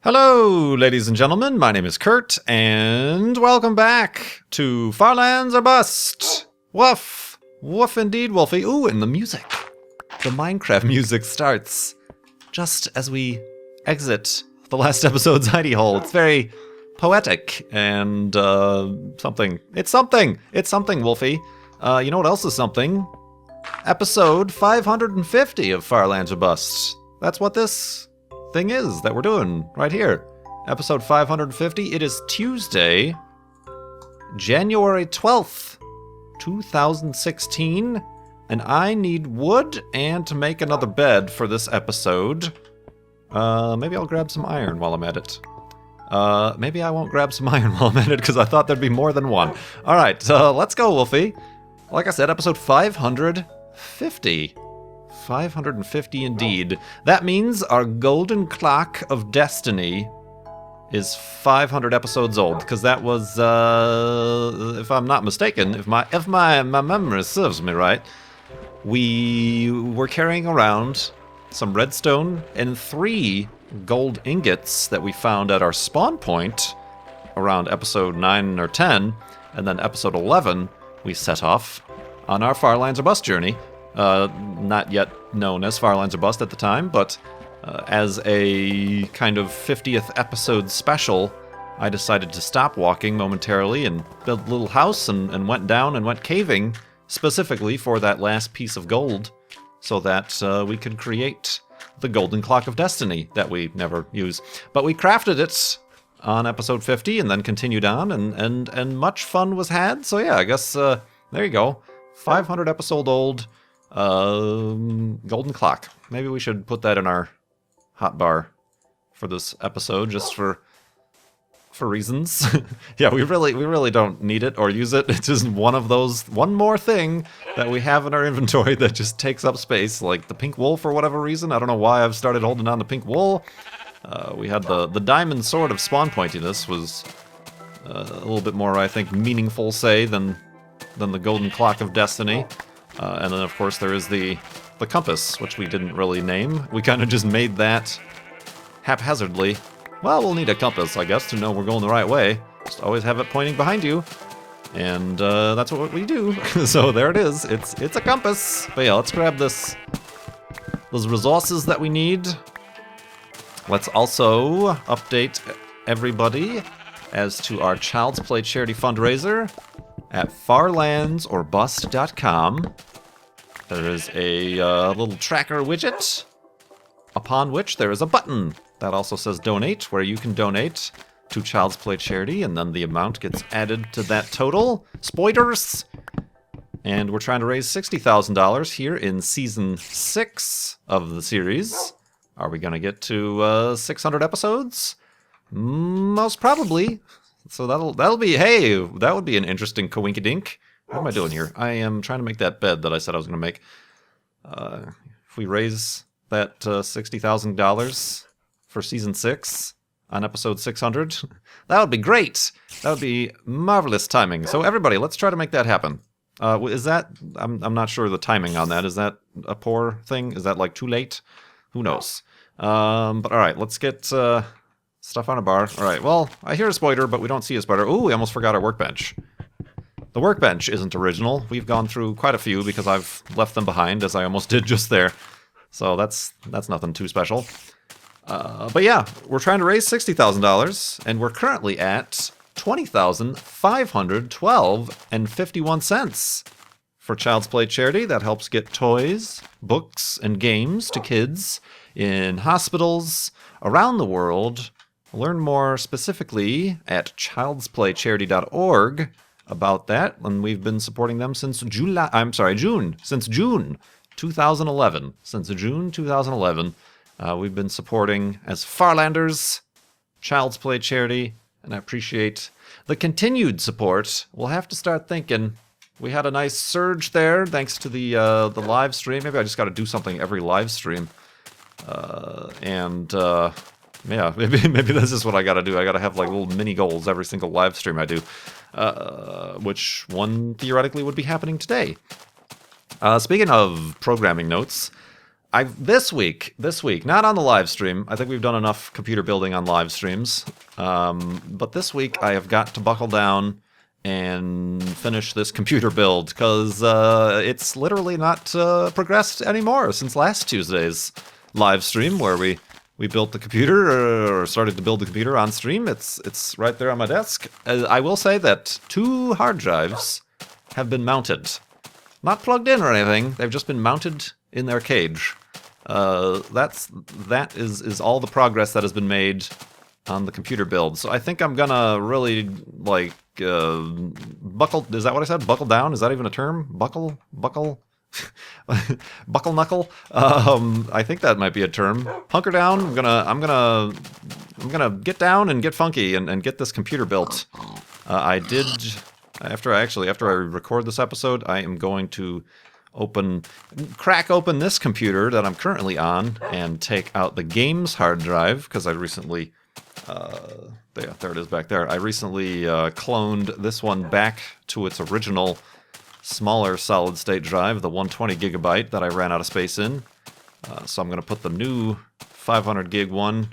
Hello, ladies and gentlemen. My name is Kurt, and welcome back to Farlands or Bust. Woof. Woof indeed, Wolfie. Ooh, and the music. The Minecraft music starts just as we exit the last episode's hidey-hole. It's very poetic and something. It's something. It's something, Wolfie. You know what else is something? Episode 550 of Farlands or Bust. That's what this thing is that we're doing right here. Episode 550. It is Tuesday, January 12th, 2016, and I need wood and to make another bed for this episode. Maybe I'll grab some iron while I'm at it. Maybe I won't grab some iron while I'm at it because I thought there'd be more than one. Alright, let's go, Wolfie. Like I said, episode 550. 550 indeed. That means our golden clock of destiny is 500 episodes old, because that was, if I'm not mistaken, if my memory serves me right, we were carrying around some redstone and 3 gold ingots that we found at our spawn point around episode 9 or 10, and then episode 11 we set off on our Farlands or Bust journey. Not yet known as Farlands or Bust at the time, but as a kind of 50th episode special, I decided to stop walking momentarily and build a little house and went down and went caving specifically for that last piece of gold so that we could create the golden clock of destiny that we never use. But we crafted it on episode 50 and then continued on, and much fun was had. So yeah, I guess there you go. 500 episode old golden clock. Maybe we should put that in our hotbar for this episode, just for reasons. Yeah, we really don't need it or use it. It's just one of those, one more thing that we have in our inventory that just takes up space, like the pink wool for whatever reason. I don't know why I've started holding on to pink wool. We had the diamond sword of spawn pointiness was a little bit more, I think, meaningful, say, than the golden clock of destiny. And then, of course, there is the compass, which we didn't really name. We kind of just made that haphazardly. Well, we'll need a compass, I guess, to know we're going the right way. Just always have it pointing behind you. And that's what we do. So there it is. It's a compass. But yeah, let's grab those resources that we need. Let's also update everybody as to our Child's Play charity fundraiser at farlandsorbust.com. There is a little tracker widget, upon which there is a button that also says donate, where you can donate to Child's Play charity, and then the amount gets added to that total. Spoilers! And we're trying to raise $60,000 here in Season 6 of the series. Are we going to get to 600 episodes? Most probably. So that'll be, hey, that would be an interesting coinkydink. What am I doing here? I am trying to make that bed that I said I was going to make. If we raise that $60,000 for Season 6 on episode 600, that would be great. That would be marvelous timing. So everybody, let's try to make that happen. Is that, I'm not sure the timing on that. Is that a poor thing? Is that like too late? Who knows? But all right, let's get stuff on a bar. All right, well, I hear a spider, but we don't see a spider. Ooh, we almost forgot our workbench. The workbench isn't original. We've gone through quite a few because I've left them behind, as I almost did just there. So that's nothing too special. But yeah, we're trying to raise $60,000, and we're currently at $20,512.51 for Child's Play charity. That helps get toys, books, and games to kids in hospitals around the world. Learn more specifically at childsplaycharity.org about that, and we've been supporting them since June 2011. Since June 2011, we've been supporting as Farlanders, Child's Play charity, and I appreciate the continued support. We'll have to start thinking. We had a nice surge there thanks to the live stream. Maybe I just got to do something every live stream, yeah, maybe this is what I gotta do. I gotta have like little mini goals every single live stream I do, which one theoretically would be happening today. Speaking of programming notes, this week, not on the live stream. I think we've done enough computer building on live streams. But this week I have got to buckle down and finish this computer build because it's literally not progressed anymore since last Tuesday's live stream where we built the computer or started to build the computer on stream. It's right there on my desk. I will say that 2 hard drives have been mounted. Not plugged in or anything. They've just been mounted in their cage. That is all the progress that has been made on the computer build. So I think I'm gonna really like buckle. Is that what I said? Buckle down? Is that even a term? Buckle. Buckle knuckle. I think that might be a term. Hunker down. I'm gonna get down and get funky and get this computer built. I did. After I record this episode, I am going to crack open this computer that I'm currently on and take out the games hard drive because I recently, there it is back there. I recently cloned this one back to its original smaller solid state drive, the 120 gigabyte that I ran out of space in. So I'm going to put the new 500 gig one,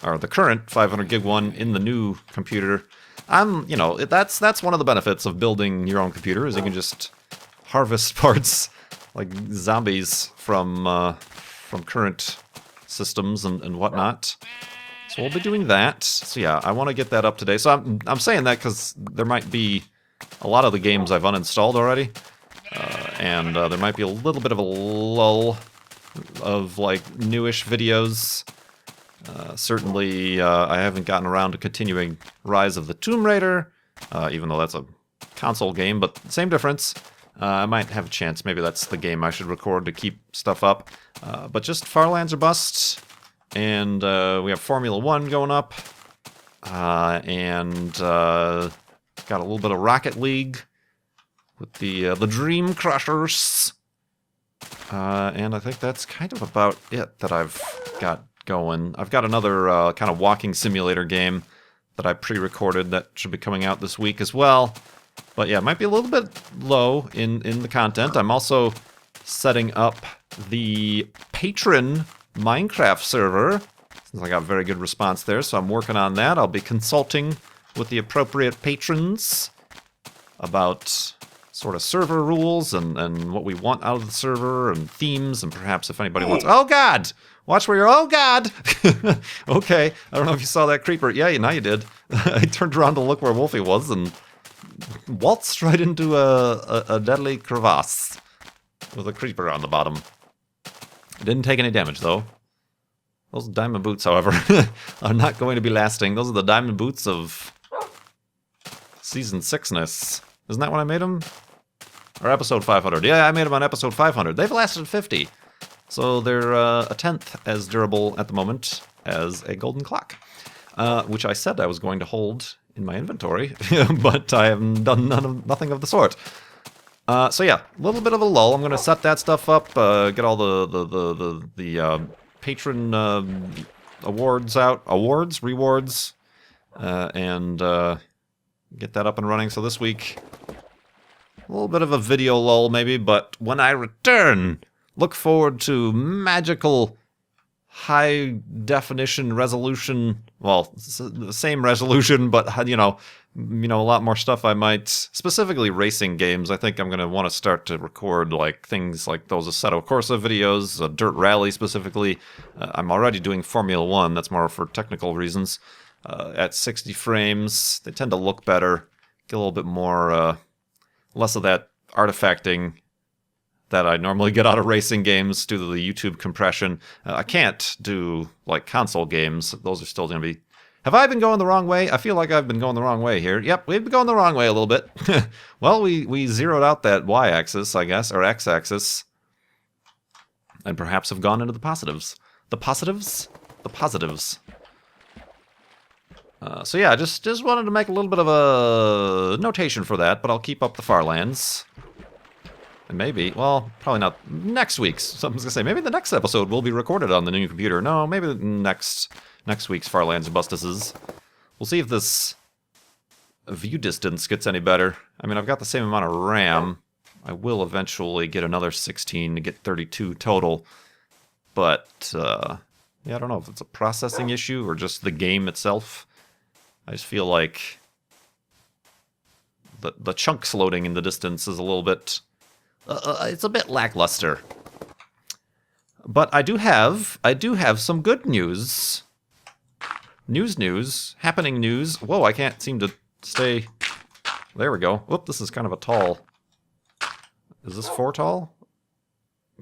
or the current 500 gig one in the new computer. That's one of the benefits of building your own computer is you can just harvest parts like zombies from current systems and whatnot. So we'll be doing that. So yeah, I want to get that up today. So I'm saying that because there might be a lot of the games I've uninstalled already, and there might be a little bit of a lull of like newish videos. Certainly, I haven't gotten around to continuing Rise of the Tomb Raider, even though that's a console game, but same difference. I might have a chance. Maybe that's the game I should record to keep stuff up. But just Farlands or Bust, and we have Formula 1 going up, and got a little bit of Rocket League with the Dream Crushers, and I think that's kind of about it that I've got going. I've got another kind of walking simulator game that I pre-recorded that should be coming out this week as well. But yeah, it might be a little bit low in the content. I'm also setting up the patron Minecraft server, since I got very good response there, so I'm working on that. I'll be consulting with the appropriate patrons about sort of server rules and what we want out of the server and themes, and perhaps if anybody wants... Oh, God! Watch where you're... Oh, God! Okay, I don't know if you saw that creeper. Yeah, now you did. I turned around to look where Wolfie was and waltzed right into a deadly crevasse with a creeper on the bottom. Didn't take any damage, though. Those diamond boots, however, are not going to be lasting. Those are the diamond boots of Season 6-ness. Isn't that when I made them? Or episode 500. Yeah, I made them on episode 500. They've lasted 50. So they're a tenth as durable at the moment as a golden clock, which I said I was going to hold in my inventory, but I haven't done nothing of the sort. So yeah, a little bit of a lull. I'm going to set that stuff up, get all the patron awards out, rewards, and get that up and running. So this week, a little bit of a video lull maybe, but when I return, look forward to magical high definition resolution. Well, the same resolution, but you know, a lot more stuff. I might, specifically racing games. I think I'm going to want to start to record like things like those Assetto Corsa videos, a dirt rally specifically. I'm already doing Formula 1. That's more for technical reasons. At 60 frames, they tend to look better. Get a little bit more, less of that artifacting that I normally get out of racing games due to the YouTube compression. I can't do like console games. Those are still going to be... Have I been going the wrong way? I feel like I've been going the wrong way here. Yep, we've been going the wrong way a little bit. Well, we zeroed out that y-axis, I guess, or x-axis, and perhaps have gone into the positives. The positives? The positives. So yeah, just wanted to make a little bit of a notation for that, but I'll keep up the Farlands. And maybe, well, probably not next week's. Something's going to say, maybe the next episode will be recorded on the new computer. No, maybe next week's Farlands and Bustuses. We'll see if this view distance gets any better. I mean, I've got the same amount of RAM. I will eventually get another 16 to get 32 total. but yeah, I don't know if it's a processing issue or just the game itself. I just feel like the chunks loading in the distance is a little bit... it's a bit lackluster. But I do have some good news. Happening news. Whoa, I can't seem to stay... There we go. Whoop, this is kind of a tall... Is this 4 tall?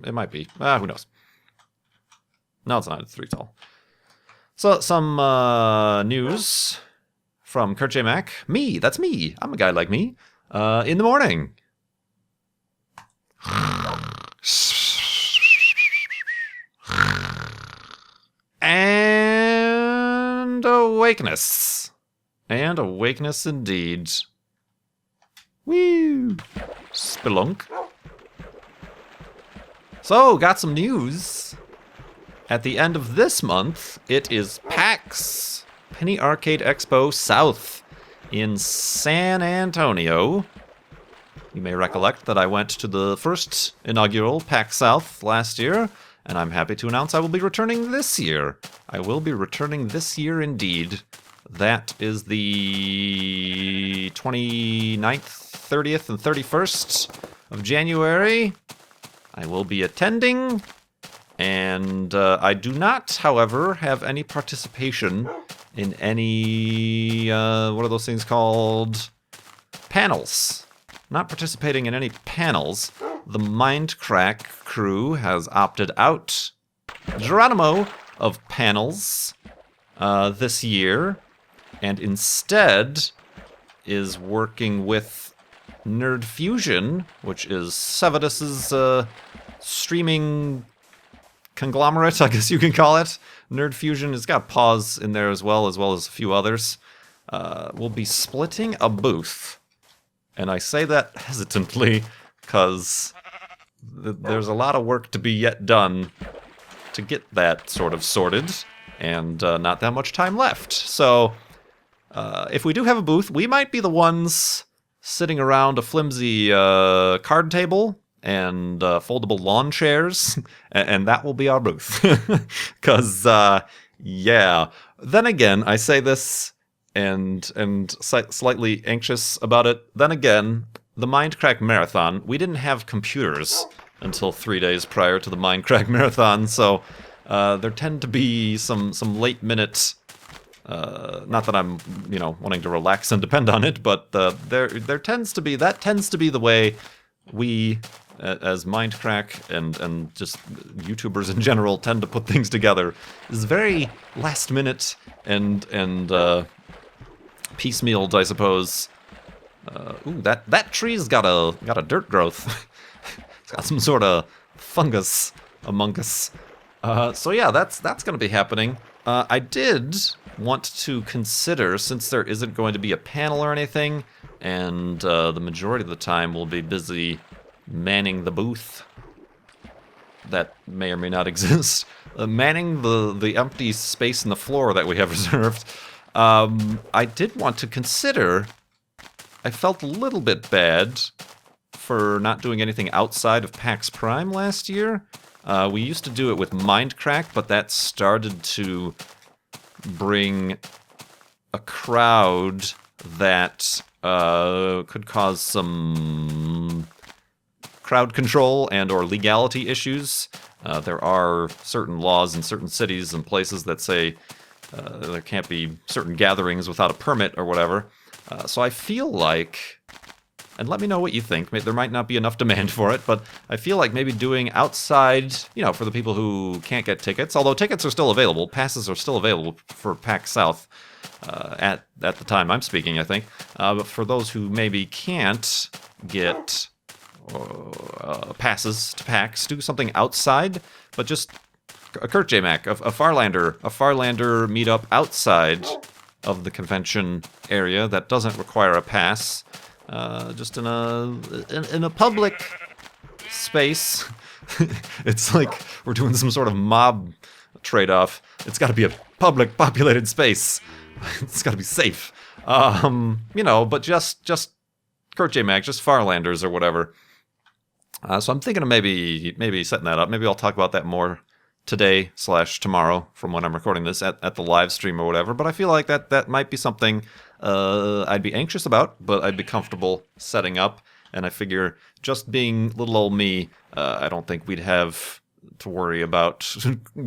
It might be. Who knows? No, it's not. It's 3 tall. So, some news from Kurt J. Mac. Me, that's me. I'm a guy like me. In the morning. And awakeness. And awakeness indeed. Woo! Spelunk. So, got some news. At the end of this month, it is PAX, Penny Arcade Expo South, in San Antonio. You may recollect that I went to the first inaugural PAX South last year, and I'm happy to announce I will be returning this year. I will be returning this year indeed. That is the 29th, 30th, and 31st of January. I will be attending. And I do not, however, have any participation in any, what are those things called? Panels. Not participating in any panels. The Mindcrack crew has opted out, Geronimo, of panels this year, and instead is working with Nerd Fusion, which is Sevadus's streaming conglomerate, I guess you can call it. Nerd Fusion has got Paws in there as well as a few others. We'll be splitting a booth. And I say that hesitantly because there's a lot of work to be yet done to get that sort of sorted, and not that much time left. So if we do have a booth, we might be the ones sitting around a flimsy card table and foldable lawn chairs, and that will be our booth. Because, yeah. Then again, I say this and slightly anxious about it. Then again, the Mindcrack Marathon, we didn't have computers until 3 days prior to the Mindcrack Marathon, so there tend to be some late minute... not that I'm, wanting to relax and depend on it, but there tends to be the way we, as Mindcrack and just YouTubers in general, tend to put things together. Is very last minute and piecemealed, I suppose. Ooh, that tree's got a dirt growth. It's got some sort of fungus among us. So yeah, that's going to be happening. I did want to consider, since there isn't going to be a panel or anything, and the majority of the time we'll be busy manning the booth that may or may not exist, manning the empty space in the floor that we have reserved. I did want to consider, I felt a little bit bad for not doing anything outside of PAX Prime last year. We used to do it with Mindcrack, but that started to bring a crowd that could cause some crowd control and or legality issues. There are certain laws in certain cities and places that say there can't be certain gatherings without a permit or whatever. So I feel like, and let me know what you think, there might not be enough demand for it, but I feel like maybe doing outside, for the people who can't get tickets, although tickets are still available, passes are still available for PAX South at the time I'm speaking, I think. But for those who maybe can't get passes to PAX, do something outside, but just a Kurt J. Mac, a Farlander meetup outside of the convention area that doesn't require a pass. Just in a public space. It's like we're doing some sort of mob trade-off. It's got to be a public, populated space. It's got to be safe. But just Kurt J. Mac, just Farlanders or whatever. So I'm thinking of maybe setting that up. Maybe I'll talk about that more today/tomorrow from when I'm recording this at the live stream or whatever. But I feel like that might be something I'd be anxious about, but I'd be comfortable setting up. And I figure just being little old me, I don't think we'd have to worry about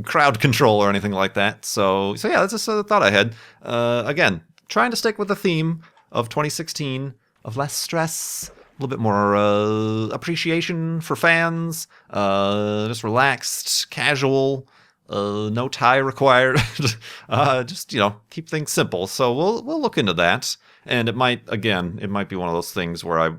crowd control or anything like that. So yeah, that's just a thought I had. Again, trying to stick with the theme of 2016 of less stress, a little bit more appreciation for fans, just relaxed, casual, no tie required. Just, keep things simple. So we'll look into that. And it might be one of those things where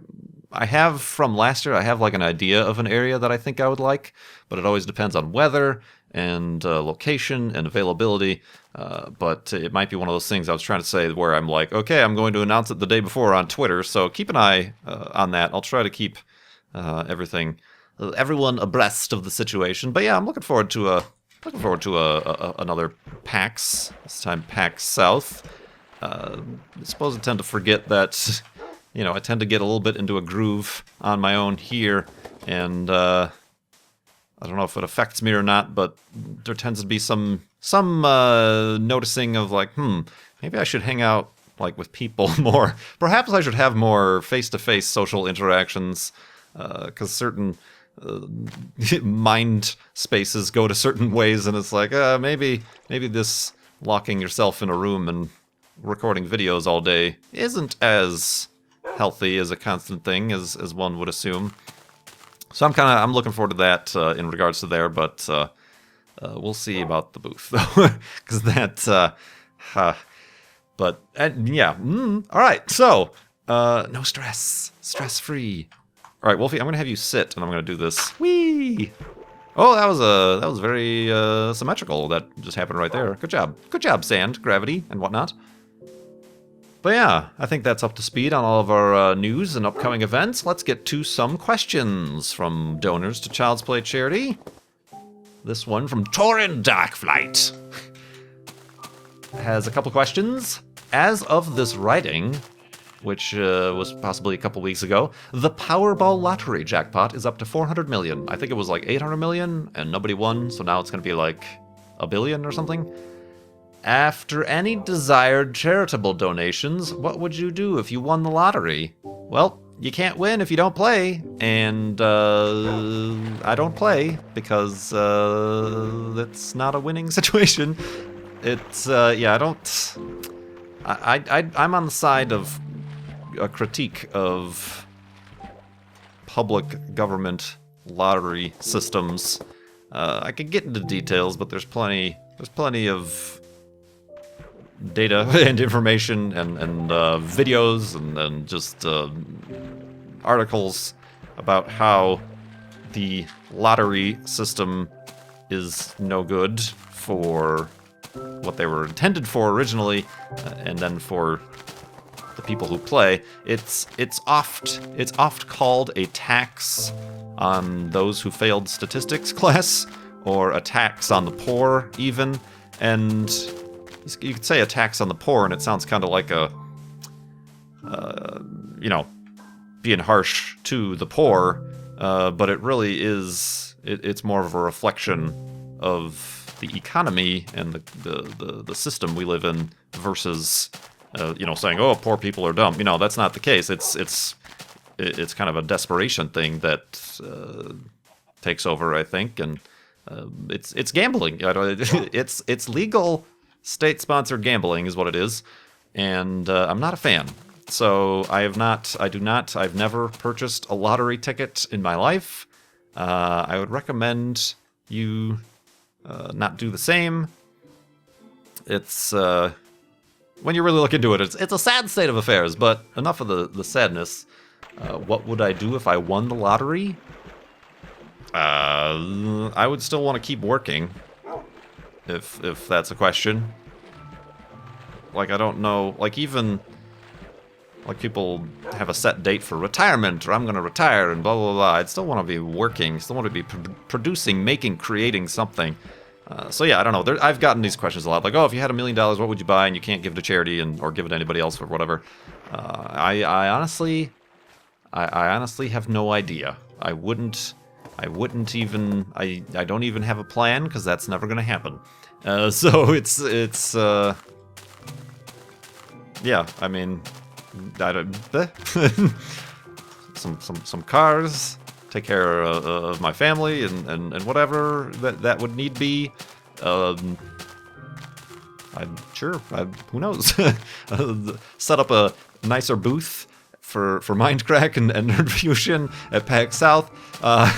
I have from last year, I have like an idea of an area that I think I would like, but it always depends on weather and location and availability. But it might be one of those things I was trying to say where I'm like, okay, I'm going to announce it the day before on Twitter, so keep an eye on that. I'll try to keep everyone abreast of the situation. But yeah, I'm looking forward to another PAX. This time PAX South. I suppose I tend to forget that. I tend to get a little bit into a groove on my own here, and I don't know if it affects me or not, but there tends to be some noticing of like, maybe I should hang out like with people more. Perhaps I should have more face-to-face social interactions, because certain mind spaces go to certain ways, and it's like, maybe this locking yourself in a room and recording videos all day isn't as healthy as a constant thing as one would assume. So I'm looking forward to that in regards to there, but we'll see about the booth though, because all right. So no stress free. All right, Wolfie, I'm gonna have you sit, and I'm gonna do this. Whee! Oh, that was very symmetrical. That just happened right there. Good job, sand, gravity, and whatnot. But yeah, I think that's up to speed on all of our news and upcoming events. Let's get to some questions from donors to Child's Play charity. This one from Torin Darkflight has a couple questions. As of this writing, which was possibly a couple weeks ago, the Powerball lottery jackpot is up to 400 million. I think it was like 800 million and nobody won, so now it's going to be like a billion or something. After any desired charitable donations, what would you do if you won the lottery? Well, you can't win if you don't play, and I don't play because it's not a winning situation. It's I'm on the side of a critique of public government lottery systems. I could get into details, but there's plenty of data and information and videos and just articles about how the lottery system is no good for what they were intended for originally, and then for the people who play. It's oft called a tax on those who failed statistics class, or a tax on the poor even, and you could say a tax on the poor, and it sounds kind of like being harsh to the poor, but it really is. It's more of a reflection of the economy and the system we live in versus, saying, "Oh, poor people are dumb." That's not the case. It's kind of a desperation thing that takes over, I think, and it's gambling. It's legal. State-sponsored gambling is what it is, and I'm not a fan. So I've never purchased a lottery ticket in my life. I would recommend you not do the same. It's, when you really look into it, it's a sad state of affairs, but enough of the sadness. What would I do if I won the lottery? I would still want to keep working. If that's a question. Like, I don't know, like, even, like, people have a set date for retirement, or I'm going to retire, and blah, blah, blah. I'd still want to be working, still want to be producing, making, creating something. So yeah, I don't know. I've gotten these questions a lot, like, oh, if you had $1 million, what would you buy, and you can't give it to charity or give it to anybody else or whatever. I honestly have no idea. I wouldn't I wouldn't even... I don't even have a plan, because that's never going to happen. So it's yeah, I mean... I don't... some cars, take care of my family, and whatever that would need be. I'm sure, who knows? Set up a nicer booth for Mindcrack and Nerd Fusion at PAX South. But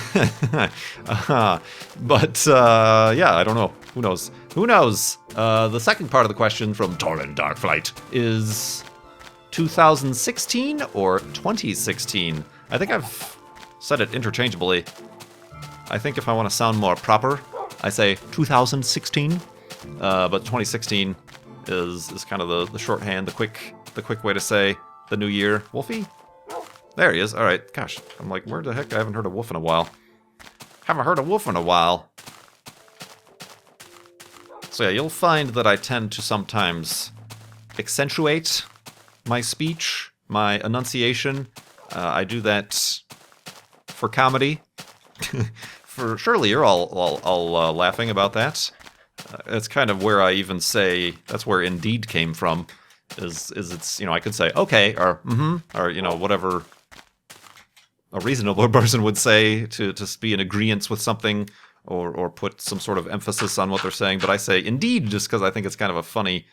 yeah, I don't know. Who knows? Who knows? The second part of the question from Torrin Darkflight is 2016 or 2016? I think I've said it interchangeably. I think if I want to sound more proper, I say 2016. But 2016 is kind of the shorthand, the quick way to say the new year. Wolfie? There he is. All right. Gosh, I'm like, where the heck? I haven't heard a wolf in a while. Haven't heard a wolf in a while. So yeah, you'll find that I tend to sometimes accentuate my speech, my enunciation. I do that for comedy. For surely you're all laughing about that. It's kind of where I even say that's where Indeed came from. Is it's, you know, I could say okay or or, you know, whatever a reasonable person would say to be in agreement with something or put some sort of emphasis on what they're saying. But I say Indeed just because I think it's kind of a funny.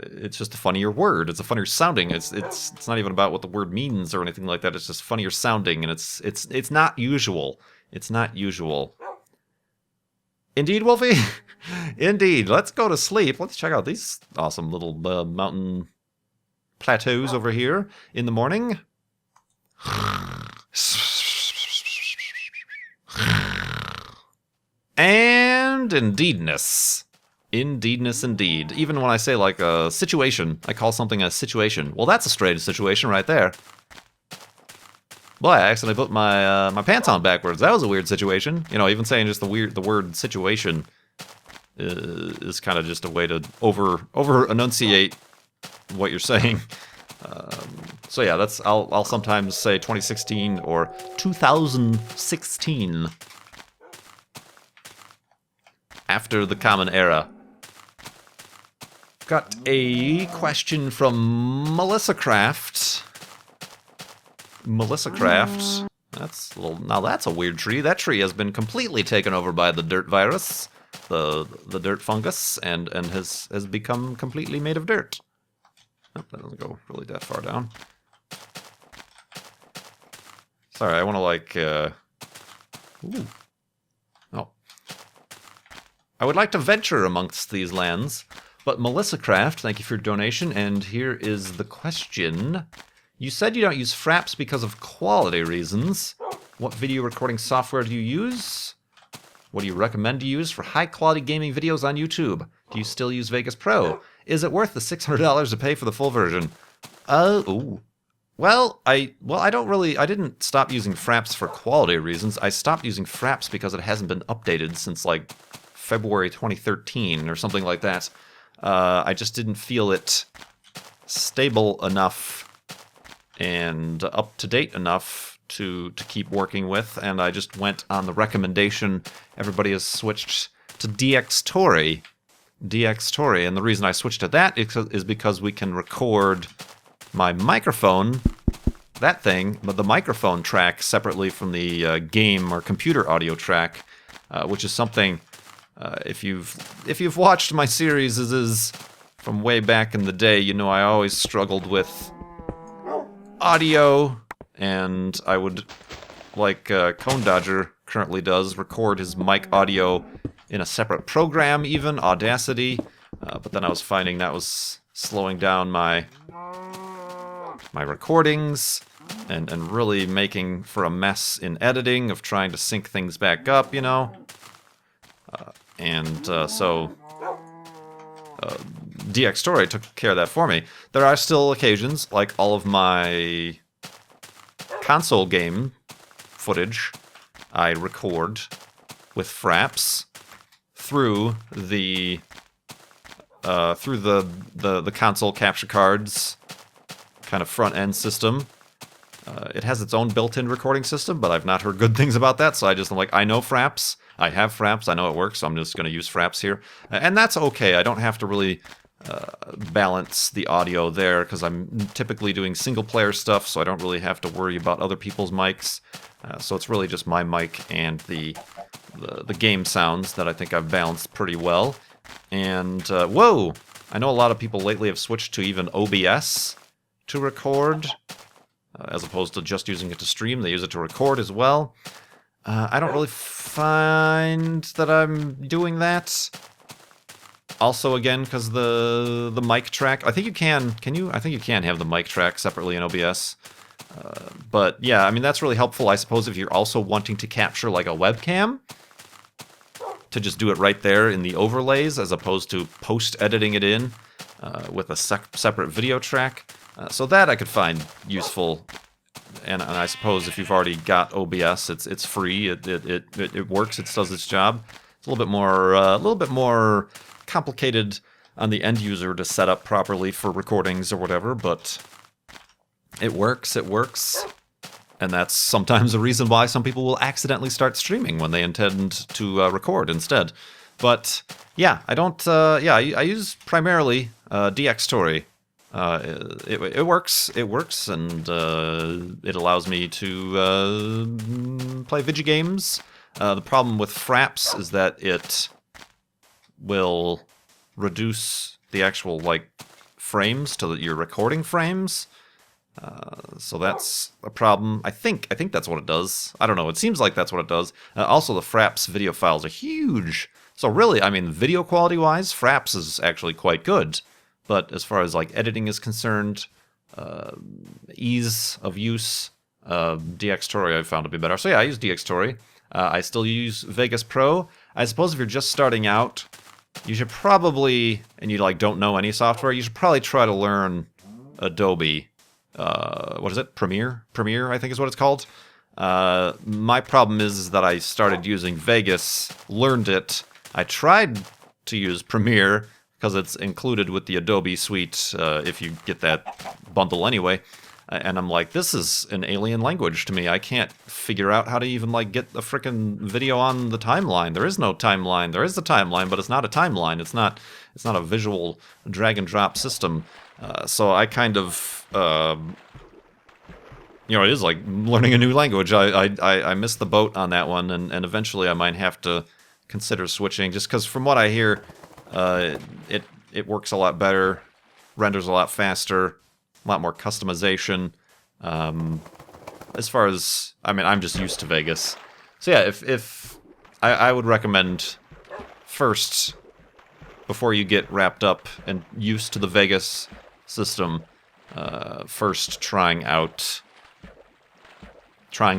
It's just a funnier word. It's a funnier sounding. It's not even about what the word means or anything like that. It's just funnier sounding, and it's not usual. It's not usual. Indeed, Wolfie? Indeed. Let's go to sleep. Let's check out these awesome little mountain plateaus over here in the morning. And indeedness. Indeedness, indeed. Even when I say, like, a situation, I call something a situation. Well, that's a strange situation right there. Boy, I accidentally put my my pants on backwards. That was a weird situation. You know, even saying just the word situation is kind of just a way to over enunciate what you're saying. So yeah, I'll sometimes say 2016 or 2016 after the Common Era. Got a question from Melissa Craft. Melissa Craft. Now that's a weird tree. That tree has been completely taken over by the dirt virus, the dirt fungus, and has become completely made of dirt. Nope, that doesn't go really that far down. Sorry, I want to like. Ooh. Oh. I would like to venture amongst these lands, but Melissa Craft, thank you for your donation, and here is the question. You said you don't use Fraps because of quality reasons. What video recording software do you use? What do you recommend to use for high-quality gaming videos on YouTube? Do you still use Vegas Pro? Is it worth the $600 to pay for the full version? Well, I didn't stop using Fraps for quality reasons. I stopped using Fraps because it hasn't been updated since, like, February 2013 or something like that. I just didn't feel it stable enough and up-to-date enough to keep working with, and I just went on the recommendation. Everybody has switched to DxTory. DxTory, and the reason I switched to that is because we can record my microphone, that thing, but the microphone track separately from the game or computer audio track, which is something, if you've watched my series from way back in the day, you know I always struggled with audio, and I would, like Cone Dodger currently does, record his mic audio in a separate program, even Audacity, but then I was finding that was slowing down my recordings and really making for a mess in editing of trying to sync things back up, you know, so DxTory took care of that for me. There are still occasions, like all of my console game footage, I record with Fraps through the console capture cards kind of front end system, It has its own built-in recording system, but I've not heard good things about that, so I'm like, I know Fraps. I have Fraps. I know it works, so I'm just going to use Fraps here. And that's okay. I don't have to really balance the audio there, because I'm typically doing single-player stuff, so I don't really have to worry about other people's mics. So it's really just my mic and the game sounds that I think I've balanced pretty well. And, whoa! I know a lot of people lately have switched to even OBS to record, as opposed to just using it to stream. They use it to record as well. I don't really find that I'm doing that. Also, again, because the mic track, I think you can you? I think you can have the mic track separately in OBS. But yeah, I mean, that's really helpful, I suppose, if you're also wanting to capture like a webcam, to just do it right there in the overlays, as opposed to post-editing it in with a separate video track. So that I could find useful, and I suppose if you've already got OBS, it's free. It works. It does its job. It's a little bit more complicated on the end user to set up properly for recordings or whatever, but it works. It works, and that's sometimes a reason why some people will accidentally start streaming when they intend to record instead. But yeah, I don't. I use primarily DxTory. It works. It works, and it allows me to play video games. The problem with Fraps is that it will reduce the actual like frames to your recording frames. So that's a problem. I think that's what it does. I don't know. It seems like that's what it does. Also, the Fraps video files are huge. So really, I mean, video quality-wise, Fraps is actually quite good. But as far as like editing is concerned, ease of use, DxTory I've found to be better. So yeah, I use DxTory. I still use Vegas Pro. I suppose if you're just starting out, you should probably, and you like don't know any software, you should probably try to learn Adobe. What is it? Premiere, I think is what it's called. My problem is that I started using Vegas, learned it. I tried to use Premiere because it's included with the Adobe suite if you get that bundle anyway. And I'm like, this is an alien language to me. I can't figure out how to even like get a frickin' video on the timeline. There is no timeline. There is a timeline, but it's not a timeline. It's not a visual drag and drop system. So I kind of, it is like learning a new language. I missed the boat on that one, and eventually I might have to consider switching, just because from what I hear, it works a lot better, renders a lot faster, a lot more customization. As far as, I mean, I'm just used to Vegas. So yeah, if I would recommend first, before you get wrapped up and used to the Vegas system, first trying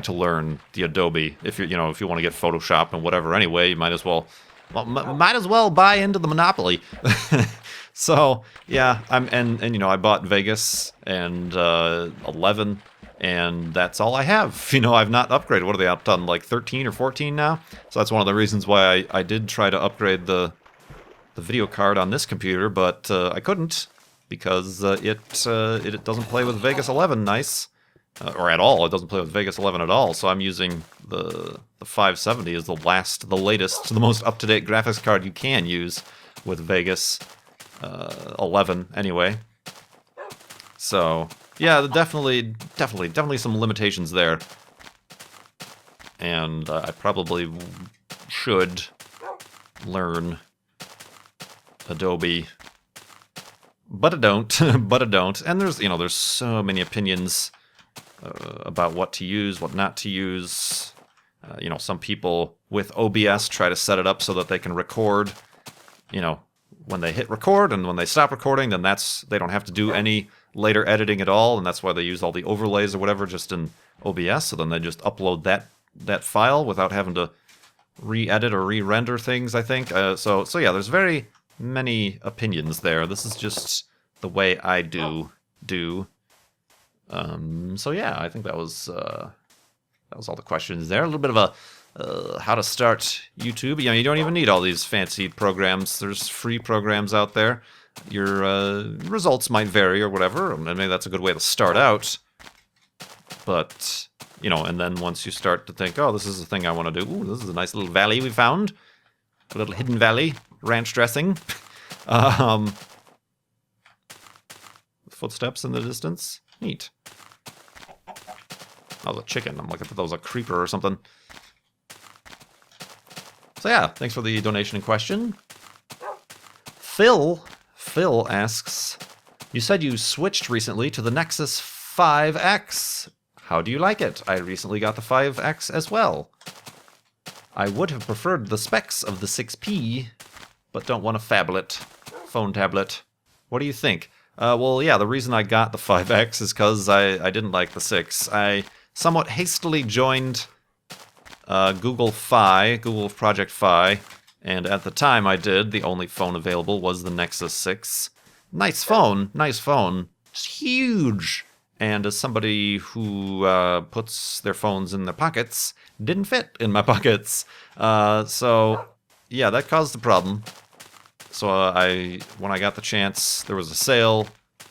to learn the Adobe. If you want to get Photoshop and whatever anyway, you might as well buy into the monopoly. So yeah, I bought Vegas and 11, and that's all I have. I've not upgraded. What are they up to, like 13 or 14 now? So that's one of the reasons why I did try to upgrade the video card on this computer, but I couldn't, because it doesn't play with Vegas 11 nice, or at all. It doesn't play with Vegas 11 at all. So I'm using the 570 as the latest, the most up-to-date graphics card you can use with Vegas 11 anyway. So yeah, definitely some limitations there, and I probably should learn Adobe, but I don't. And there's so many opinions about what to use, what not to use. Some people with OBS try to set it up so that they can record, when they hit record, and when they stop recording, then they don't have to do any later editing at all, and that's why they use all the overlays or whatever just in OBS. So then they just upload that file without having to re-edit or re-render things, I think. So yeah, there's very many opinions there. This is just the way I do. So yeah, I think that was all the questions there. A little bit of a how to start YouTube. You don't even need all these fancy programs. There's free programs out there. Your results might vary or whatever, and maybe that's a good way to start out. But, you know, and then once you start to think, oh, this is the thing I want to do. Ooh, this is a nice little valley we found. A little hidden valley. Ranch dressing. Footsteps in the distance. Neat. That was a chicken. I'm like, I thought that was a creeper or something. So yeah, thanks for the donation in question. Phil asks, you said you switched recently to the Nexus 5X. How do you like it? I recently got the 5X as well. I would have preferred the specs of the 6P, but don't want a phablet, phone tablet. What do you think? Well, yeah, the reason I got the 5X is because I didn't like the 6. I somewhat hastily joined Google Project Fi, and at the time I did, the only phone available was the Nexus 6. Nice phone, just huge. And as somebody who puts their phones in their pockets, didn't fit in my pockets. So, yeah, that caused the problem. So when I got the chance, there was a sale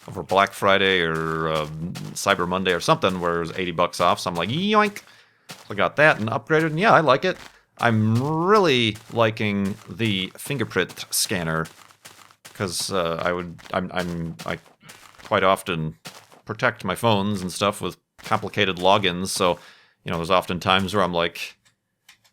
over Black Friday or Cyber Monday or something where it was $80 off. So I'm like, yoink. So I got that and upgraded, and yeah, I like it. I'm really liking the fingerprint scanner because I quite often protect my phones and stuff with complicated logins. So, you know, there's often times where I'm like,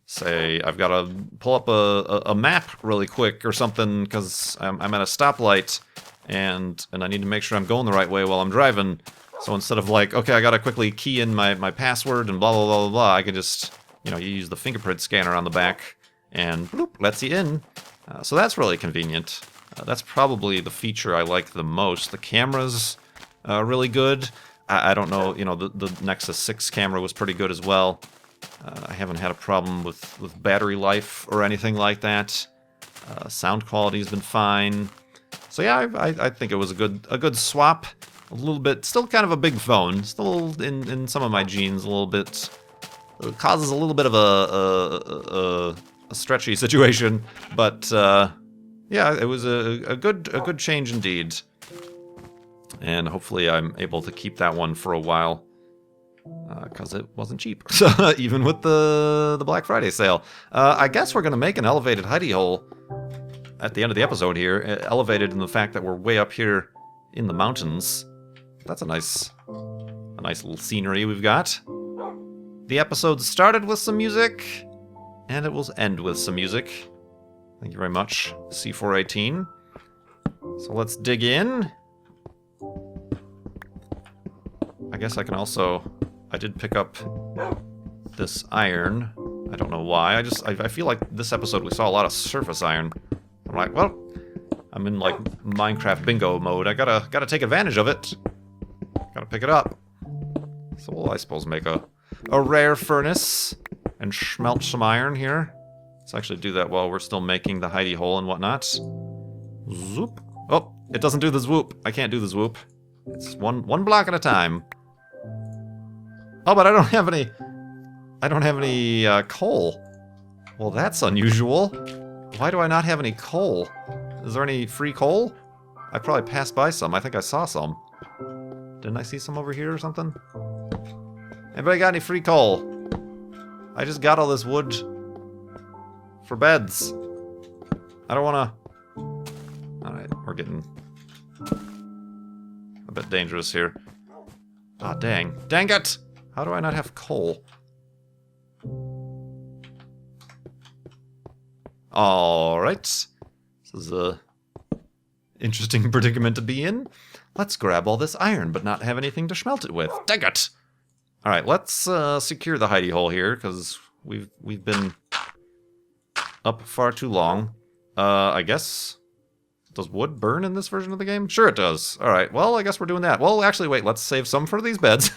say, I've got to pull up a map really quick or something because I'm at a stoplight and I need to make sure I'm going the right way while I'm driving. So instead of like, okay, I got to quickly key in my password and blah, blah, blah, blah, blah, I can just, you know, you use the fingerprint scanner on the back and bloop, lets you in. So that's really convenient. That's probably the feature I like the most. The camera's really good. I don't know, you know, the Nexus 6 camera was pretty good as well. I haven't had a problem with battery life or anything like that. Sound quality's been fine. So yeah, I think it was a good swap. A little bit, still kind of a big phone. Still in some of my genes, a little bit. It causes a little bit of a stretchy situation, but yeah, it was a good change indeed. And hopefully I'm able to keep that one for a while. Because it wasn't cheap, so even with the Black Friday sale. I guess we're going to make an elevated hidey-hole at the end of the episode here. Elevated in the fact that we're way up here in the mountains. That's a nice little scenery we've got. The episode started with some music, and it will end with some music. Thank you very much, C418. So let's dig in. I guess I can also... I did pick up this iron. I don't know why. I feel like this episode we saw a lot of surface iron. I'm like, well, I'm in like Minecraft bingo mode. I gotta take advantage of it. Gotta pick it up. So we'll, I suppose, make a rare furnace and smelt some iron here. Let's actually do that while we're still making the hidey-hole and whatnot. Zoop. Oh, it doesn't do the swoop. I can't do the swoop. It's one block at a time. Oh, but I don't have any coal. Well, that's unusual. Why do I not have any coal? Is there any free coal? I probably passed by some. I think I saw some. Didn't I see some over here or something? Anybody got any free coal? I just got all this wood for beds. I don't wanna... Alright, we're getting a bit dangerous here. Ah, dang. Dang it! How do I not have coal? Alright. This is a interesting predicament to be in. Let's grab all this iron, but not have anything to smelt it with. Dang it! Alright, let's secure the hidey-hole here, because we've been up far too long. I guess... Does wood burn in this version of the game? Sure it does. Alright, well, I guess we're doing that. Well, actually, wait, let's save some for these beds.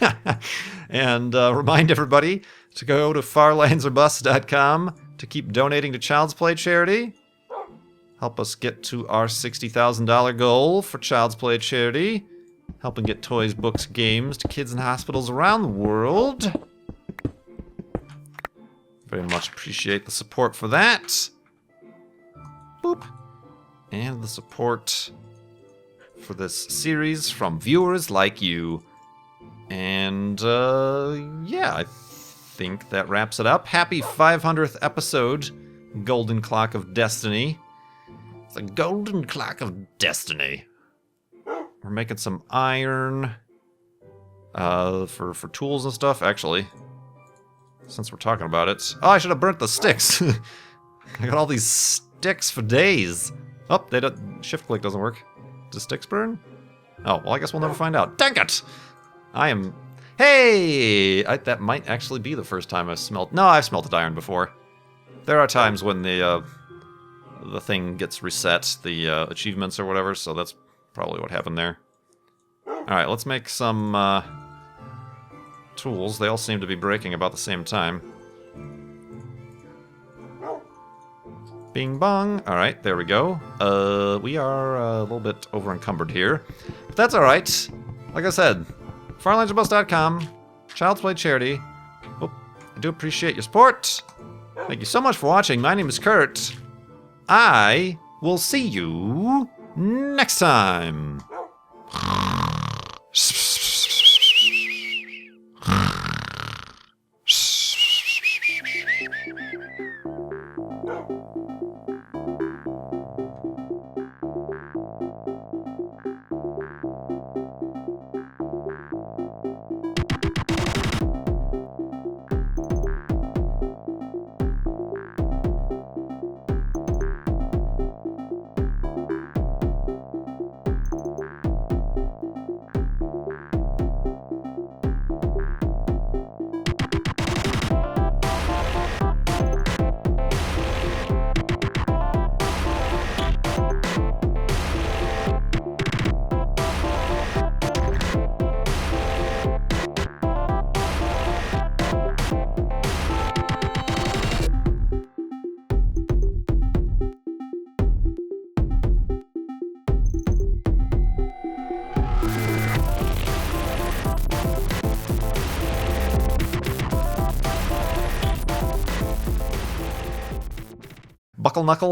And remind everybody to go to farlandsorbust.com to keep donating to Child's Play charity. Help us get to our $60,000 goal for Child's Play charity. Helping get toys, books, games to kids in hospitals around the world. Very much appreciate the support for that. Boop. And the support for this series from viewers like you. And, yeah, I think that wraps it up. Happy 500th episode, Golden Clock of Destiny. It's a Golden Clock of Destiny. We're making some iron for tools and stuff, actually. Since we're talking about it. Oh, I should have burnt the sticks. I got all these sticks for days. Oh, shift click doesn't work. Does sticks burn? Oh, well, I guess we'll never find out. Dang it! Hey! That might actually be the first time I've smelt... No, I've smelted iron before. There are times when the thing gets reset, the achievements or whatever, so that's probably what happened there. Alright, let's make some tools. They all seem to be breaking about the same time. Bing bong. Alright, there we go. We are a little bit over encumbered here. But that's alright. Like I said, farlandsandbus.com, Child's Play Charity. Oh, I do appreciate your support. Thank you so much for watching. My name is Kurt. I will see you next time. Buckle knuckle.